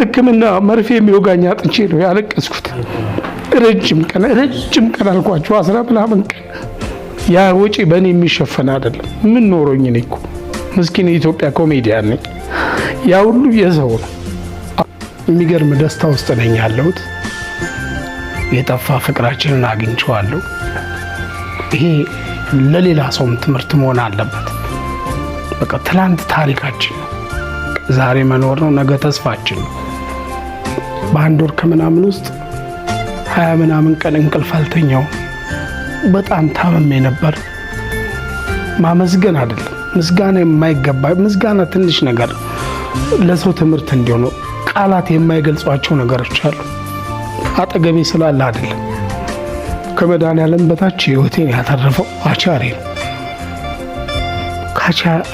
ሕክምና መርፌ የሚወጋኝ አጥቼ ነው ያለቀስኩት። ረጅም ቀን አልኳቸው 10 ምናምን ቀን። ያ ወጪ በእኔ የሚሸፈን አይደለም። ምን ኖሮኝ ነኝ እኮ ምስኪን የኢትዮጵያ ኮሜዲያን ነኝ። ያ ሁሉ የሰው ነው። የሚገርም ደስታ ውስጥ ነኝ ያለሁት። የጠፋ ፍቅራችንን አግኝቼዋለሁ። ይሄ ለሌላ ሰውም ትምህርት መሆን አለበት። በቃ ትላንት ታሪካችን ነው፣ ዛሬ መኖር ነው፣ ነገ ተስፋችን ነው። በአንድ ወር ከምናምን ውስጥ 20 ምናምን ቀን እንቅልፍ አልተኛው። በጣም ታመሜ ነበር። ማመስገን አይደለም ምስጋና የማይገባ ምስጋና ትንሽ ነገር ለሰው ትምህርት እንዲሆን ቃላት የማይገልጿቸው ነገሮች አሉ። አጠገቤ ስላለ አይደለም። ከመድኃኒዓለም በታች ህይወቴን ያተረፈው አቻሬ ነው።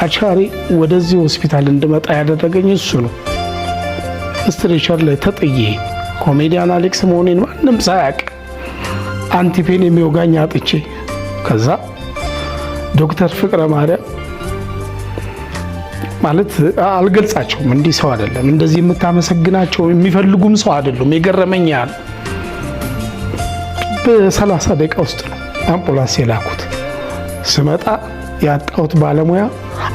አቻሬ ወደዚህ ሆስፒታል እንድመጣ ያደረገኝ እሱ ነው። ስትሬቸር ላይ ተጥዬ ኮሜዲያን አሌክስ መሆኔን ማንም ሳያውቅ አንቲፔን የሚወጋኝ አጥቼ ከዛ ዶክተር ፍቅረ ማርያም ማለት አልገልጻቸውም። እንዲህ ሰው አይደለም፣ እንደዚህ የምታመሰግናቸው የሚፈልጉም ሰው አይደሉም። የገረመኝ ያለ በ30 ደቂቃ ውስጥ ነው አምቡላንስ የላኩት። ስመጣ ያጣሁት ባለሙያ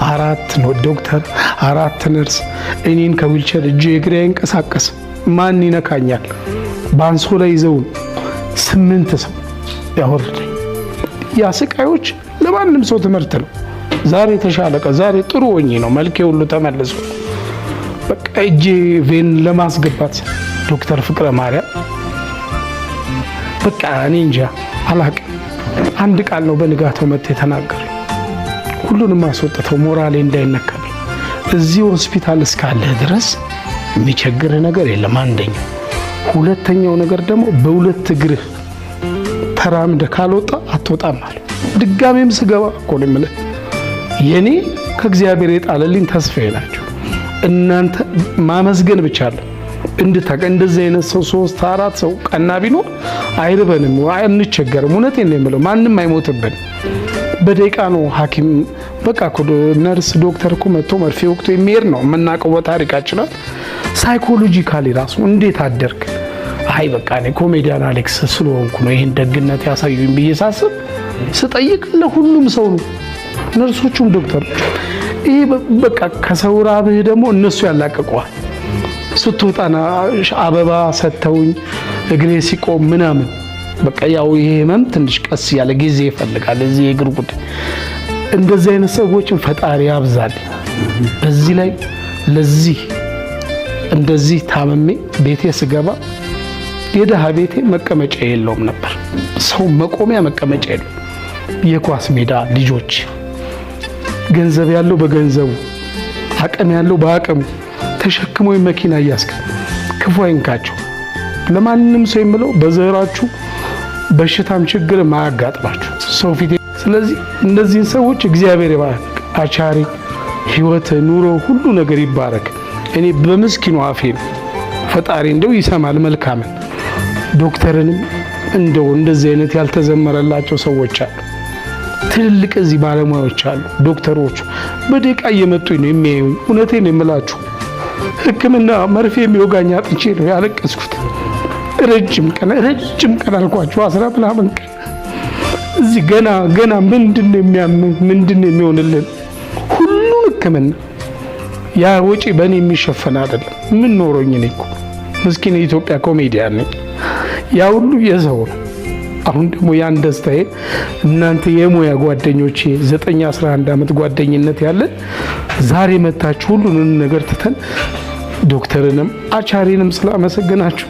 4 ነው፣ ዶክተር 4 ነርስ። እኔን ከዊልቸር እጄ እግሬ አይንቀሳቀስ፣ ማን ይነካኛል? ባንሶ ላይ ይዘውን 8 ሰው ያወርደኝ። ያ ስቃዮች ለማንም ሰው ትምህርት ነው። ዛሬ ተሻለቀ፣ ዛሬ ጥሩ ሆኜ ነው መልኬ ሁሉ ተመልሶ። በቃ እጄ ቬን ለማስገባት ዶክተር ፍቅረ ማርያም በቃ እኔ እንጃ አላቅም። አንድ ቃል ነው በንጋታው መጥቶ የተናገረ። ሁሉንም አስወጥተው ሞራሌ እንዳይነካ። እዚህ ሆስፒታል እስካለህ ድረስ የሚቸግር ነገር የለም። አንደኛው። ሁለተኛው ነገር ደግሞ በሁለት እግርህ ተራምደ ካልወጣ አትወጣም ማለት። ድጋሜም ስገባ እኮ ነው የምልህ የኔ ከእግዚአብሔር የጣለልኝ ተስፋዬ ናቸው። እናንተ ማመስገን ብቻ አለ እንድታቀ እንደዚህ አይነት ሰው 3 4 ሰው ቀና ቢኖር አይርበንም፣ አንቸገርም። እውነቴን ነው የምለው፣ ማንም አይሞትብን። በደቂቃ ነው ሐኪም በቃ ነርስ ዶክተር እኮ መጥቶ መርፌ ወቅቶ የሚሄድ ነው የምናውቀው በታሪካችን። ሳይኮሎጂካሊ ራሱ እንዴት አደርክ? አይ በቃ እኔ ኮሜዲያን አሌክስ ስለሆንኩ ነው ይሄን ደግነት ያሳዩኝ ብዬ ሳስብ ስጠይቅ ለሁሉም ሰው ነው፣ ነርሶቹም ዶክተሮች። ይሄ በቃ ከሰው ራብህ ደግሞ እነሱ ያላቀቀዋል። ስትወጣና አበባ ሰተውኝ እግሬ ሲቆም ምናምን በቃ ያው ይሄ ህመም ትንሽ ቀስ ያለ ጊዜ ይፈልጋል። እዚህ የእግር ጉዳይ እንደዚህ አይነት ሰዎችን ፈጣሪ ያብዛል። በዚህ ላይ ለዚህ እንደዚህ ታመሜ ቤቴ ስገባ የደሃ ቤቴ መቀመጫ የለውም ነበር። ሰው መቆሚያ መቀመጫ የለውም። የኳስ ሜዳ ልጆች ገንዘብ ያለው በገንዘቡ አቅም ያለው በአቅሙ ተሸክሞ መኪና እያስከ ክፉ አይንካቸው። ለማንም ሰው የምለው በዘራችሁ በሽታም ችግር ማያጋጥማችሁ ሰው ፊት። ስለዚህ እነዚህን ሰዎች እግዚአብሔር ይባርክ። አቻሪ ህይወት ኑሮ ሁሉ ነገር ይባረክ። እኔ በምስኪኑ አፌ ፈጣሪ እንደው ይሰማል መልካምን። ዶክተርንም እንደው እንደዚህ አይነት ያልተዘመረላቸው ሰዎች አሉ። ትልልቅ እዚህ ባለሙያዎች አሉ። ዶክተሮች በደቂቃ እየመጡ ነው የሚያዩኝ። እውነቴን የምላችሁ ሕክምና መርፌ የሚወጋኝ አጥቼ ነው ያለቀስኩት። ረጅም ቀን አልኳችሁ 10 ምናምን ቀን። እዚህ ገና ምንድነው የሚያምን ምንድነው የሚሆንልን? ሁሉ ሕክምና ያ ወጪ በእኔ የሚሸፈን አይደለም። ምን ኖሮኝ ነኝ እኮ ምስኪን የኢትዮጵያ ኮሜዲያን ነኝ። ያ ሁሉ የሰው ነው። አሁን ደግሞ ያን ደስታዬ እናንተ የሙያ ጓደኞቼ 9-11 ዓመት ጓደኝነት ያለን ዛሬ መታችሁ ሁሉንም ነገር ትተን ዶክተርንም አቻሪንም ስላመሰግናችሁ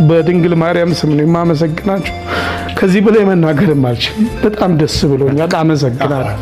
በድንግል ማርያም ስም ነው የማመሰግናችሁ። ከዚህ በላይ መናገርም አልችልም። በጣም ደስ ብሎኛል። አመሰግናለሁ።